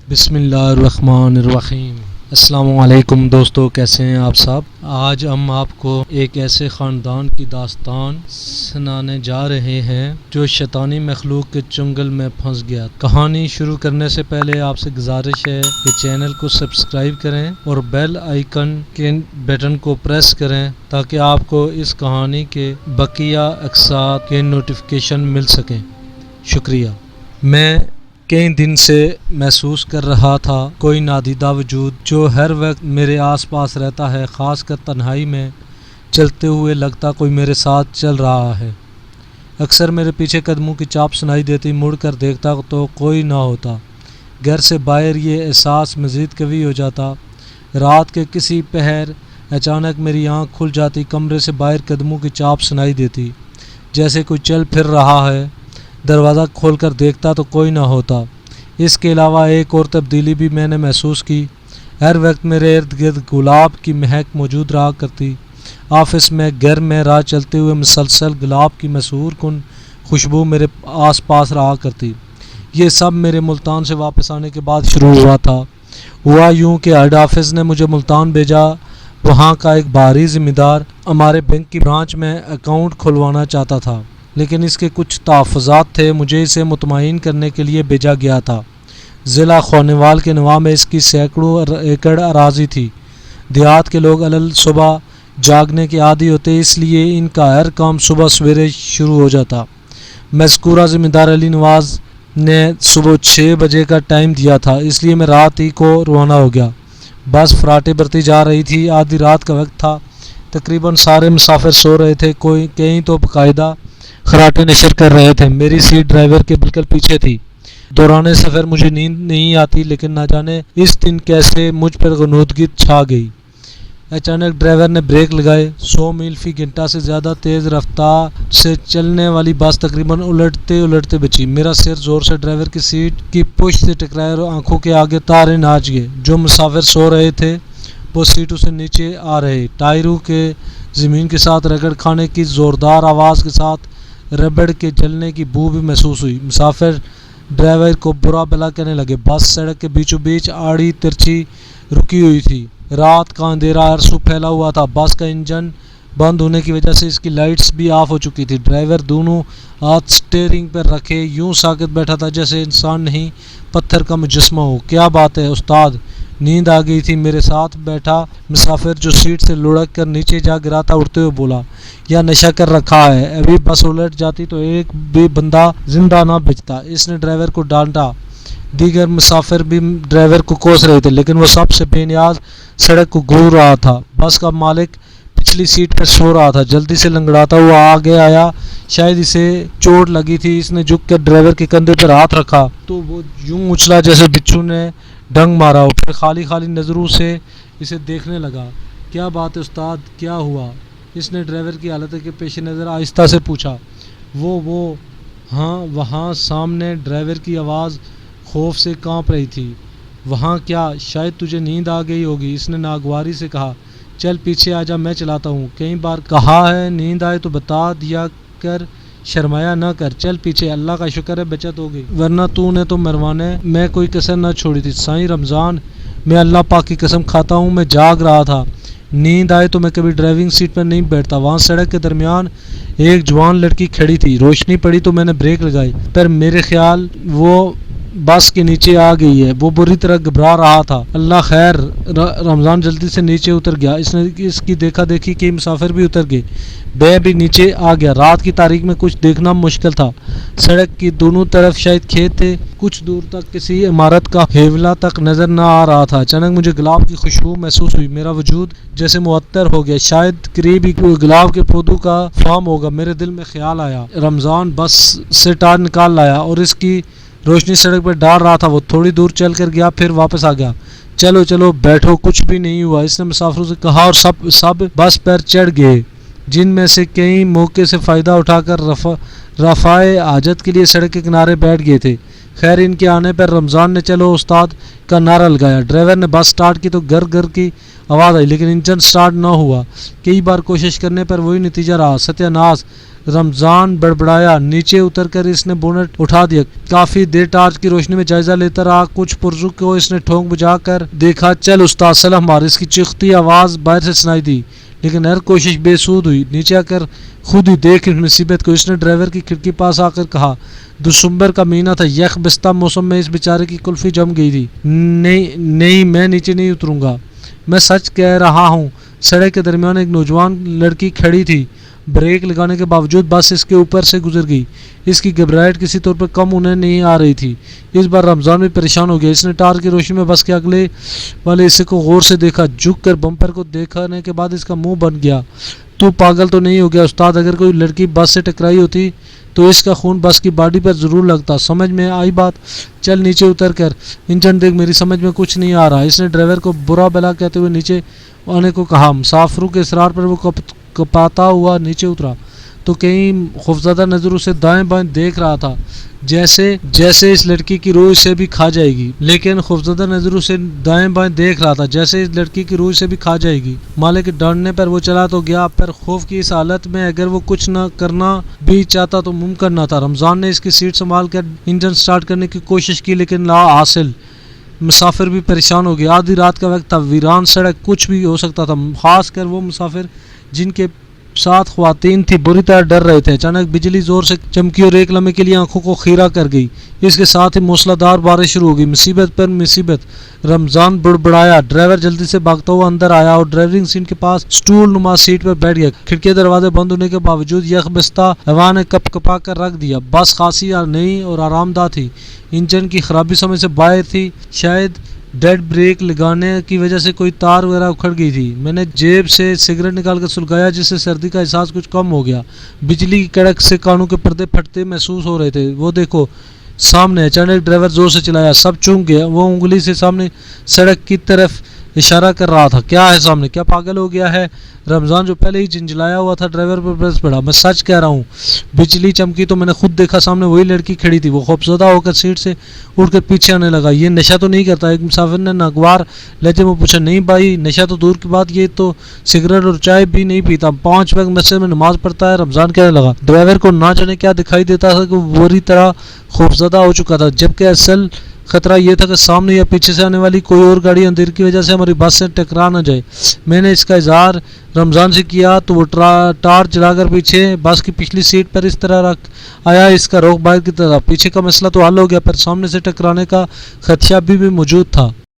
بسم اللہ الرحمن الرحیم۔ السلام علیکم دوستو، کیسے ہیں آپ سب؟ آج ہم آپ کو ایک ایسے خاندان کی داستان سنانے جا رہے ہیں جو شیطانی مخلوق کے چنگل میں پھنس گیا۔ کہانی شروع کرنے سے پہلے آپ سے گزارش ہے کہ چینل کو سبسکرائب کریں اور بیل آئیکن کے بٹن کو پریس کریں تاکہ آپ کو اس کہانی کے بقیہ اقساط کے نوٹیفیکیشن مل سکیں۔ شکریہ۔ میں کئی دن سے محسوس کر رہا تھا کوئی نادیدہ وجود جو ہر وقت میرے آس پاس رہتا ہے، خاص کر تنہائی میں چلتے ہوئے لگتا کوئی میرے ساتھ چل رہا ہے۔ اکثر میرے پیچھے قدموں کی چاپ سنائی دیتی، مڑ کر دیکھتا تو کوئی نہ ہوتا۔ گھر سے باہر یہ احساس مزید قوی ہو جاتا۔ رات کے کسی پہر اچانک میری آنکھ کھل جاتی، کمرے سے باہر قدموں کی چاپ سنائی دیتی، جیسے کوئی چل پھر رہا ہے۔ دروازہ کھول کر دیکھتا تو کوئی نہ ہوتا۔ اس کے علاوہ ایک اور تبدیلی بھی میں نے محسوس کی۔ ہر وقت میرے ارد گرد گلاب کی مہک موجود رہا کرتی۔ آفس میں، گھر میں راہ چلتے ہوئے مسلسل گلاب کی مسحور کن خوشبو میرے آس پاس رہا کرتی۔ یہ سب میرے ملتان سے واپس آنے کے بعد شروع ہوا تھا۔ ہوا یوں کہ ہیڈ آفس نے مجھے ملتان بھیجا۔ وہاں کا ایک باہری ذمہ دار ہمارے بینک کی برانچ میں اکاؤنٹ کھلوانا چاہتا تھا، لیکن اس کے کچھ تحفظات تھے۔ مجھے اسے مطمئن کرنے کے لیے بھیجا گیا تھا۔ ضلع خونیوال کے نواح میں اس کی سینکڑوں ایکڑ اراضی تھی۔ دیہات کے لوگ علل صبح جاگنے کے عادی ہوتے، اس لیے ان کا ہر کام صبح سویرے شروع ہو جاتا۔ مذکورہ ذمہ دار علی نواز نے صبح 6 بجے کا ٹائم دیا تھا، اس لیے میں رات ہی کو روانہ ہو گیا۔ بس فراٹے برتی جا رہی تھی۔ آدھی رات کا وقت تھا، تقریباً سارے مسافر سو رہے تھے، کئی تو باقاعدہ خراٹے نشر کر رہے تھے۔ میری سیٹ ڈرائیور کے بالکل پیچھے تھی۔ دوران سفر مجھے نیند نہیں آتی، لیکن نہ جانے اس دن کیسے مجھ پر غنودگی چھا گئی۔ اچانک ڈرائیور نے بریک لگائے۔ 100 میل فی گھنٹہ سے زیادہ تیز رفتار سے چلنے والی بس تقریباً الٹتے بچی۔ میرا سر زور سے ڈرائیور کی سیٹ کی پشت سے ٹکرایا اور آنکھوں کے آگے تارے ناچ گئے۔ جو مسافر سو رہے تھے وہ سیٹوں سے نیچے آ رہے۔ ٹائروں کے زمین کے ساتھ رگڑ کھانے کی زوردار آواز کے ساتھ ربڑ کے جلنے کی بو بھی محسوس ہوئی۔ مسافر ڈرائیور کو برا بھلا کہنے لگے۔ بس سڑک کے بیچوں بیچ آڑی ترچھی رکی ہوئی تھی۔ رات کا اندھیرا عرصوں پھیلا ہوا تھا۔ بس کا انجن بند ہونے کی وجہ سے اس کی لائٹس بھی آف ہو چکی تھی۔ ڈرائیور دونوں ہاتھ سٹیئرنگ پر رکھے یوں ساکت بیٹھا تھا جیسے انسان نہیں، پتھر کا مجسمہ ہو۔ کیا بات ہے استاد؟ نیند آ گئی تھی؟ میرے ساتھ بیٹھا مسافر جو سیٹ سے لڑک کر نیچے جا گرا تھا اٹھتے ہوئے بولا، یا نشہ کر رکھا ہے؟ ابھی بس الٹ جاتی تو ایک بھی بندہ زندہ نہ بچتا۔ اس نے ڈرائیور کو ڈانٹا۔ دیگر مسافر بھی ڈرائیور کو کوس رہے تھے، لیکن وہ سب سے بے نیاز سڑک کو گھور رہا تھا۔ بس کا مالک پچھلی سیٹ پر سو رہا تھا، جلدی سے لنگڑاتا ہوا آگے آیا۔ شاید اسے چوٹ لگی تھی۔ اس نے جھک کر ڈرائیور کے کندھے پر ہاتھ رکھا تو وہ یوں اچھلا جیسے بچھو نے ڈنگ مارا ہو، پھر خالی نظروں سے اسے دیکھنے لگا۔ کیا بات ہے استاد، کیا ہوا؟ اس نے ڈرائیور کی حالت کے پیش نظر آہستہ سے پوچھا۔ وہ ہاں، وہاں سامنے۔ ڈرائیور کی آواز خوف سے کانپ رہی تھی۔ وہاں کیا؟ شاید تجھے نیند آ گئی ہوگی، اس نے ناگواری سے کہا۔ چل پیچھے آ جا، میں چلاتا ہوں۔ کئی بار کہا ہے نیند آئے تو بتا دیا کر، شرمایا نہ کر، چل پیچھے۔ اللہ کا شکر ہے بچت ہو گئی، ورنہ تو نے تو مروانے میں کوئی کسر نہ چھوڑی تھی۔ سائیں رمضان، میں اللہ پاک کی قسم کھاتا ہوں میں جاگ رہا تھا۔ نیند آئے تو میں کبھی ڈرائیونگ سیٹ پر نہیں بیٹھتا۔ وہاں سڑک کے درمیان ایک جوان لڑکی کھڑی تھی۔ روشنی پڑی تو میں نے بریک لگائی، پر میرے خیال وہ بس کے نیچے آ گئی ہے۔ وہ بری طرح گھبرا رہا تھا۔ اللہ خیر۔ رمضان جلدی سے نیچے اتر گیا۔ اس کی دیکھا دیکھی کئی مسافر بھی اتر گئے۔ میں بھی نیچے آ گیا۔ رات کی تاریکی میں کچھ دیکھنا مشکل تھا۔ سڑک کی دونوں طرف شاید کھیت تھے، کچھ دور تک کسی عمارت کا ہیولا تک نظر نہ آ رہا تھا۔ اچانک مجھے گلاب کی خوشبو محسوس ہوئی۔ میرا وجود جیسے معطر ہو گیا۔ شاید قریب ہی گلاب کے پودوں کا فارم ہوگا۔ میرے دل میں خیال آیا، رمضان بس سے ٹار نکال لایا اور اس کی روشنی سڑک پر ڈال رہا تھا۔ وہ تھوڑی دور چل کر گیا، پھر واپس آ گیا۔ چلو بیٹھو، کچھ بھی نہیں ہوا، اس نے مسافروں سے کہا، اور سب بس پر چڑھ گئے، جن میں سے کئی موقع سے فائدہ اٹھا کر رفع حاجت کے لیے سڑک کے کنارے بیٹھ گئے تھے۔ خیر، ان کے آنے پر رمضان نے چلو استاد کا نعرہ لگایا۔ ڈرائیور نے بس سٹارٹ کی تو گر کی آواز آئی، لیکن انجن سٹارٹ نہ ہوا۔ کئی بار کوشش کرنے پر وہی نتیجہ رہا۔ ستیہ ناس! رمضان بڑبڑایا، نیچے اتر کر اس نے بونٹ اٹھا دیا، کافی دیر ٹارچ کی روشنی میں جائزہ لیتا رہا، کچھ پرزوں کو اس نے ٹھونک بجا کر دیکھا، چل استاد سلام مار، اس کی چیختی آواز باہر سے سنائی دی، لیکن ہر کوشش بے سود ہوئی، نیچے آ کر خود ہی دیکھ اس مصیبت کو، اس نے ڈرائیور کی کھڑکی پاس آ کر کہا، دسمبر کا مہینہ تھا، یخ بستہ موسم میں اس بیچارے کی کلفی جم گئی تھی، نہیں میں نیچے نہیں اتروں گا، میں سچ کہہ رہا ہوں۔ سڑک کے درمیان ایک نوجوان لڑکی کھڑی تھی، بریک لگانے کے باوجود بس اس کے اوپر سے گزر گئی، اس کی گھبراہٹ کسی طور پر کم ہونے نہیں آ رہی تھی۔ اس بار رمضان بھی پریشان ہو گیا، اس نے ٹار کی روشنی میں بس کے اگلے والے حصے کو غور سے دیکھا، جھک کر بمپر کو دیکھنے کے بعد اس کا منہ بن گیا۔ تو پاگل تو نہیں ہو گیا استاد؟ اگر کوئی لڑکی بس سے ٹکرائی ہوتی تو اس کا خون بس کی باڈی پر ضرور لگتا، سمجھ میں آئی بات؟ چل نیچے اتر کر انجن دیکھ، میری سمجھ میں کچھ نہیں آ رہا۔ اس نے ڈرائیور کو برا بلا کہتے ہوئے نیچے آنے کو کہا۔ مسافروں کے اصرار پر وہ کپاتا ہوا نیچے اترا تو کہیں خوفزدہ نظروں سے دائیں بائیں دیکھ رہا تھا، جیسے اس لڑکی کی روح اسے بھی کھا جائے گی، لیکن خوفزدہ نظروں سے دائیں بائیں دیکھ رہا تھا جیسے اس لڑکی کی روح اسے بھی کھا جائے گی۔ مالک کے ڈانٹنے پر وہ چلا تو گیا، پر خوف کی اس حالت میں اگر وہ کچھ نہ کرنا بھی چاہتا تو ممکن نہ تھا۔ رمضان نے اس کی سیٹ سنبھال کر انجن سٹارٹ کرنے کی کوشش کی، لیکن لا حاصل۔ مسافر بھی پریشان ہو گیا، آدھی رات کا وقت تھا، ویران سڑک، کچھ بھی ہو سکتا تھا، خاص کر وہ مسافر جن کے ساتھ خواتین تھی بری طرح ڈر رہے تھے۔ اچانک بجلی زور سے چمکی اور ایک لمحے کے لیے آنکھوں کو خیرہ کر گئی، اس کے ساتھ ہی موسلا دھار بارش شروع ہو گئی، مصیبت پر مصیبت۔ رمضان بڑبڑایا، ڈرائیور جلدی سے بھاگتا ہوا اندر آیا اور ڈرائیونگ سیٹ کے پاس سٹول نما سیٹ پر بیٹھ گیا۔ کھڑکی دروازے بند ہونے کے باوجود یخ بستہ ہوا نے کپ کپا کر رکھ دیا۔ بس خاصی نئی اور آرام دہ تھی، انجن کی خرابی سمے سے باہر تھی، شاید ڈیڈ بریک لگانے کی وجہ سے کوئی تار وغیرہ اکھڑ گئی تھی۔ میں نے جیب سے سگریٹ نکال کر سلگایا، جس سے سردی کا احساس کچھ کم ہو گیا۔ بجلی کی کڑک سے کانوں کے پردے پھٹتے محسوس ہو رہے تھے۔ وہ دیکھو سامنے، اچانک ڈرائیور زور سے چلایا، سب چونک گیا۔ وہ انگلی سے سامنے سڑک کی طرف اشارہ کر رہا تھا۔ کیا ہے سامنے؟ کیا پاگل ہو گیا ہے؟ رمضان جو پہلے ہی جھنجھلایا ہوا تھا ڈرائیور پر برس پڑا۔ میں سچ کہہ رہا ہوں، بجلی چمکی تو میں نے خود دیکھا، سامنے وہی لڑکی کھڑی تھی۔ وہ خوفزدہ ہو کر سیٹ سے اٹھ کر پیچھے آنے لگا۔ یہ نشہ تو نہیں کرتا؟ ایک مسافر نے ناگوار لہجے میں پوچھا۔ نہیں بھائی، نشہ تو دور کی بات، یہ تو سگریٹ اور چائے بھی نہیں پیتا، 5 وقت مسجد میں نماز پڑھتا ہے، رمضان کہنے لگا۔ ڈرائیور کو نہ جانے کیا دکھائی دیتا تھا کہ وہ بری طرح خوفزدہ ہو چکا تھا، جبکہ اصل خطرہ یہ تھا کہ سامنے یا پیچھے سے آنے والی کوئی اور گاڑی اندھیرے کی وجہ سے ہماری بس سے ٹکرا نہ جائے۔ میں نے اس کا اظہار رمضان سے کیا تو وہ ٹارچ جلا کر پیچھے بس کی پچھلی سیٹ پر اس طرح رکھ آیا، اس کا رخ باہر کی طرف۔ پیچھے کا مسئلہ تو حل ہو گیا، پر سامنے سے ٹکرانے کا خدشہ ابھی بھی موجود تھا۔